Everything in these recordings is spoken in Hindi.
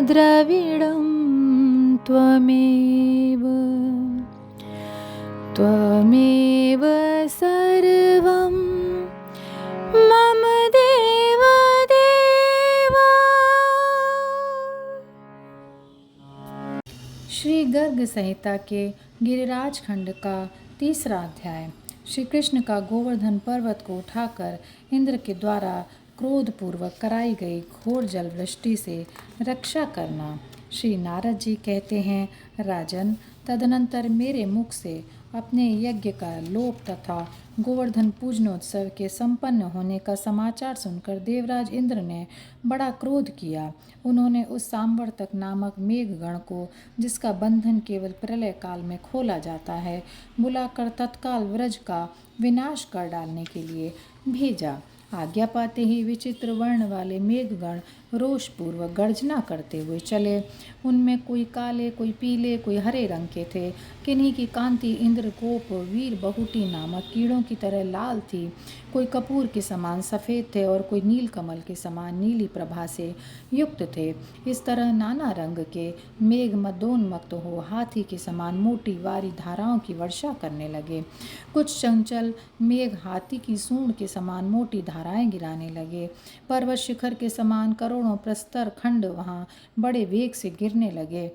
द्रविडं त्वमेव त्वमेव सर्वं मम देव देवा। श्री गर्ग संहिता के गिरिराज खंड का 3रा अध्याय। श्री कृष्ण का गोवर्धन पर्वत को उठाकर इंद्र के द्वारा क्रोधपूर्वक कराई गई घोर जल वृष्टि से रक्षा करना। श्री नारद जी कहते हैं, राजन, तदनंतर मेरे मुख से अपने यज्ञ का लोप तथा गोवर्धन पूजनोत्सव के संपन्न होने का समाचार सुनकर देवराज इंद्र ने बड़ा क्रोध किया। उन्होंने उस सांवर्तक नामक मेघगण को, जिसका बंधन केवल प्रलय काल में खोला जाता है, बुलाकर तत्काल व्रज का विनाश कर डालने के लिए भेजा। आज्ञा पाते ही विचित्र वर्ण वाले मेघगण रोषपूर्वक गर्जना करते हुए चले। उनमें कोई काले, कोई पीले, कोई हरे रंग के थे। किन्हीं की कांति इंद्रकोप वीर बहुटी नामक कीड़ों की तरह लाल थी, कोई कपूर के समान सफ़ेद थे और कोई नीलकमल के समान नीली प्रभा से युक्त थे। इस तरह नाना रंग के मेघ मदोन्मत्त हो हाथी के समान मोटी वारी धाराओं की वर्षा करने लगे। कुछ चंचल मेघ हाथी की सूंड के समान मोटी धाराएं गिराने लगे। पर्वत शिखर के समान करोड़ों प्रस्तर खंड वहाँ बड़े वेग से गिरने लगे।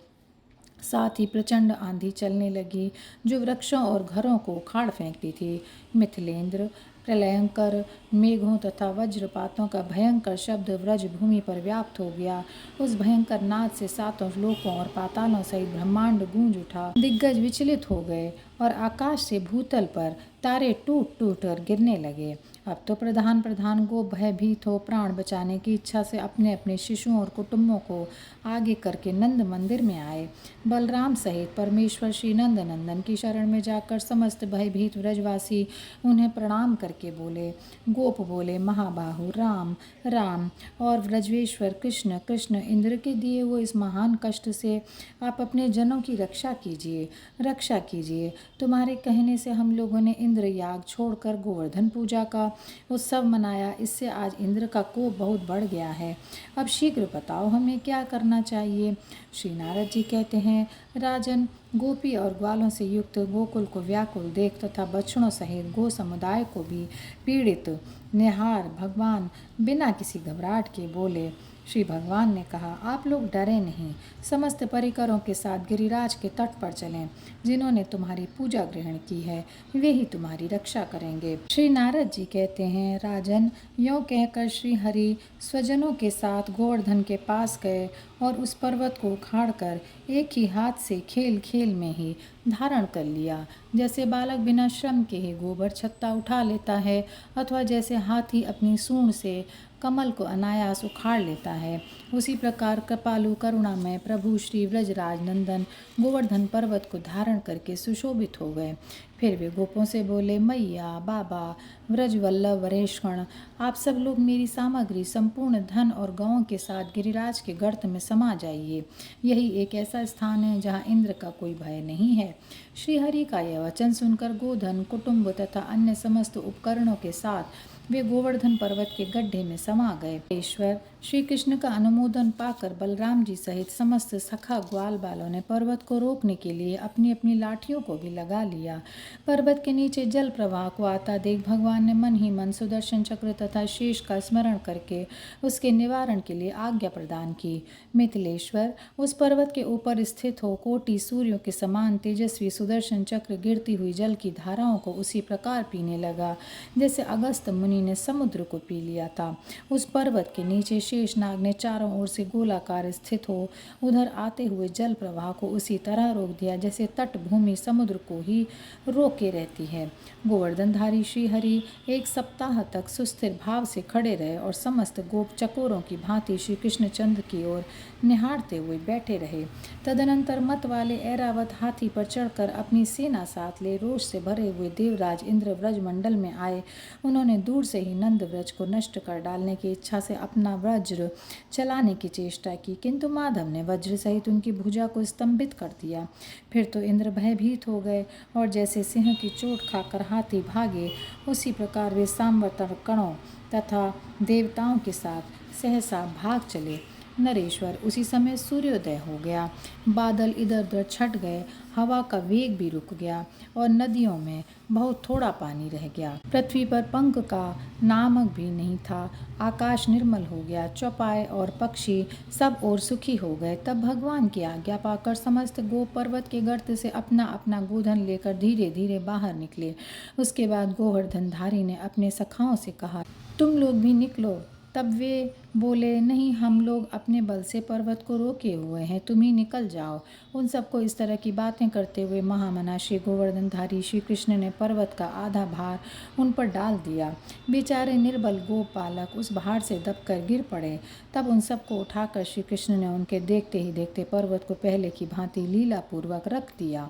साथ ही प्रचंड आंधी चलने लगी, जो वृक्षों और घरों को उखाड़ फेंकती थी। मिथिलेंद्र, प्रलयंकर मेघों तथा वज्रपातों का भयंकर शब्द व्रज भूमि पर व्याप्त हो गया। उस भयंकर नाद से 7 लोकों और पातालों सहित ब्रह्मांड गूंज उठा। दिग्गज विचलित हो गए और आकाश से भूतल पर तारे टूट टूट कर गिरने लगे। अब तो प्रधान प्रधान को भयभीत हो प्राण बचाने की इच्छा से अपने अपने शिशुओं और कुटुंबों को आगे करके नंद मंदिर में आए। बलराम सहित परमेश्वर श्री नंद नंदन की शरण में जाकर समस्त भयभीत व्रजवासी उन्हें प्रणाम करके बोले। गोप बोले, महाबाहु राम राम और व्रजवेश्वर कृष्ण कृष्ण, इंद्र के दिए हुए इस महान कष्ट से आप अपने जनों की रक्षा कीजिए, रक्षा कीजिए। तुम्हारे कहने से हम लोगों ने इंद्र याग छोड़कर गोवर्धन पूजा का उत्सव मनाया। इससे आज इंद्र का कोप बहुत बढ़ गया है। अब शीघ्र बताओ हमें क्या करना चाहिए। श्री नारद जी कहते हैं, राजन, गोपी और ग्वालों से युक्त गोकुल को व्याकुल देख तथा बछड़ों सहित गो समुदाय को भी पीड़ित निहार भगवान बिना किसी घबराहट के बोले। श्री भगवान ने कहा, आप लोग डरे नहीं, समस्त परिकरों के साथ गिरिराज के तट पर चलें। जिन्होंने तुम्हारी पूजा ग्रहण की है वे ही तुम्हारी रक्षा करेंगे। श्री नारद जी कहते हैं, राजन, यों कहकर श्री हरि स्वजनों के साथ गोवर्धन के पास गए और उस पर्वत को उखाड़कर एक ही हाथ से खेल खेल में ही धारण कर लिया। जैसे बालक बिना श्रम के ही गोबर छत्ता उठा लेता है, अथवा जैसे हाथी अपनी सूंड से कमल को अनायास उखाड़ लेता है, उसी प्रकार कृपालु करुणामय प्रभु श्री व्रजराज नंदन गोवर्धन पर्वत को धारण करके सुशोभित हो गए। फिर वे गोपों से बोले, मैया, बाबा, व्रजवल्लभ वरेशगण, आप सब लोग मेरी सामग्री संपूर्ण धन और गौों के साथ गिरिराज के गर्त में समा जाइए। यही एक ऐसा स्थान है जहाँ इंद्र का कोई भय नहीं है। श्रीहरि का यह वचन सुनकर गोधन, कुटुंब तथा अन्य समस्त उपकरणों के साथ वे गोवर्धन पर्वत के गड्ढे में समा गए। ईश्वर श्री कृष्ण का अनुमोदन पाकर बलराम जी सहित समस्त सखा ग्वाल बालों ने पर्वत को रोकने के लिए अपनी अपनी लाठियों को भी लगा लिया। पर्वत के नीचे जल प्रवाह को आता देख भगवान ने मन ही मन सुदर्शन चक्र तथा शेष का स्मरण करके उसके निवारण के लिए आज्ञा प्रदान की। मिथिलेश्वर, उस पर्वत के ऊपर स्थित हो कोटि सूर्यों के समान तेजस्वी सुदर्शन चक्र गिरती हुई जल की धाराओं को उसी प्रकार पीने लगा जैसे अगस्त मुनि ने समुद्र को पी लिया था। उस पर्वत के नीचे शेषनाग ने चारों ओर से गोलाकार स्थित हो उधर आते हुए जल प्रवाह को उसी तरह रोक दिया जैसे तट भूमि समुद्र को ही रोके रहती है। गोवर्धनधारी श्रीहरि 1 सप्ताह तक सुस्थिर भाव से खड़े रहे और समस्त गोप चकोरों की भांति श्री कृष्णचंद्र की ओर निहारते हुए बैठे रहे। तदनंतर मत वाले ऐरावत हाथी पर चढ़कर अपनी सेना साथ ले रोष से भरे हुए देवराज इंद्र व्रज मंडल में आए। उन्होंने दूर से ही नंद व्रज को नष्ट कर डालने की इच्छा से अपना वज्र चलाने की चेष्टा की, किंतु माधव ने वज्र सहित उनकी भुजा को स्तंभित कर दिया। फिर तो इंद्र भयभीत हो गए और जैसे सिंह की चोट खाकर हाथी भागे उसी प्रकार वे सांवर्तन कणों तथा देवताओं के साथ सहसा भाग चले। नरेश्वर। उसी समय सूर्योदय हो गया। बादल इधर उधर छट गए, हवा का वेग भी रुक गया और नदियों में बहुत थोड़ा पानी रह गया। पृथ्वी पर पंख का नामक भी नहीं था। आकाश निर्मल हो गया, चौपाए और पक्षी सब और सुखी हो गए। तब भगवान की आज्ञा पाकर समस्त गोप पर्वत के गर्त से अपना अपना गोधन लेकर धीरे धीरे बाहर निकले। उसके बाद गोवर्धनधारी ने अपने सखाओं से कहा, तुम लोग भी निकलो। तब वे बोले, नहीं, हम लोग अपने बल से पर्वत को रोके हुए हैं, तुम ही निकल जाओ। उन सबको इस तरह की बातें करते हुए महामना श्री गोवर्धनधारी श्री कृष्ण ने पर्वत का आधा भार उन पर डाल दिया। बेचारे निर्बल गोप बालक उस भार से दबकर गिर पड़े। तब उन सबको उठाकर श्री कृष्ण ने उनके देखते ही देखते पर्वत को पहले की भांति लीलापूर्वक रख दिया।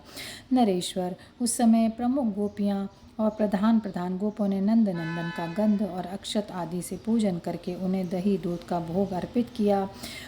नरेश्वर। उस समय प्रमुख गोपियाँ और प्रधान गोपों ने नंद नंदन का गंध और अक्षत आदि से पूजन करके उन्हें दही दूध का भोग अर्पित किया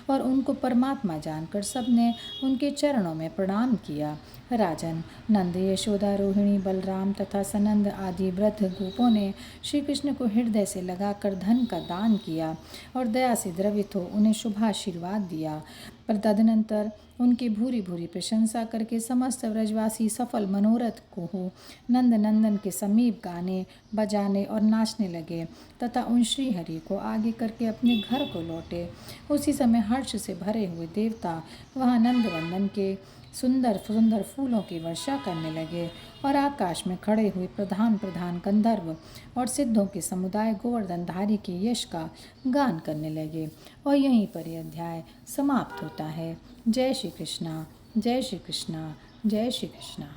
और उनको परमात्मा जानकर सबने उनके चरणों में प्रणाम किया। राजन, नंद, यशोदा, रोहिणी, बलराम तथा सनंद आदि वृद्ध गोपों ने श्री कृष्ण को हृदय से लगाकर धन का दान किया और दया से द्रवित हो उन्हें शुभाशीर्वाद दिया। पर तदनंतर उनकी भूरी भूरी प्रशंसा करके समस्त व्रजवासी सफल मनोरथ को हो नंद नंदन के समीप गाने बजाने और नाचने लगे तथा उन श्री हरि को आगे करके अपने घर को लौटे। उसी समय हर्ष से भरे हुए देवता वहाँ नंदवंदन के सुंदर सुंदर फूलों की वर्षा करने लगे और आकाश में खड़े हुए प्रधान गंधर्व और सिद्धों के समुदाय गोवर्धनधारी के यश का गान करने लगे। और यहीं पर यह अध्याय समाप्त होता है। जय श्री कृष्णा, जय श्री कृष्णा, जय श्री कृष्णा।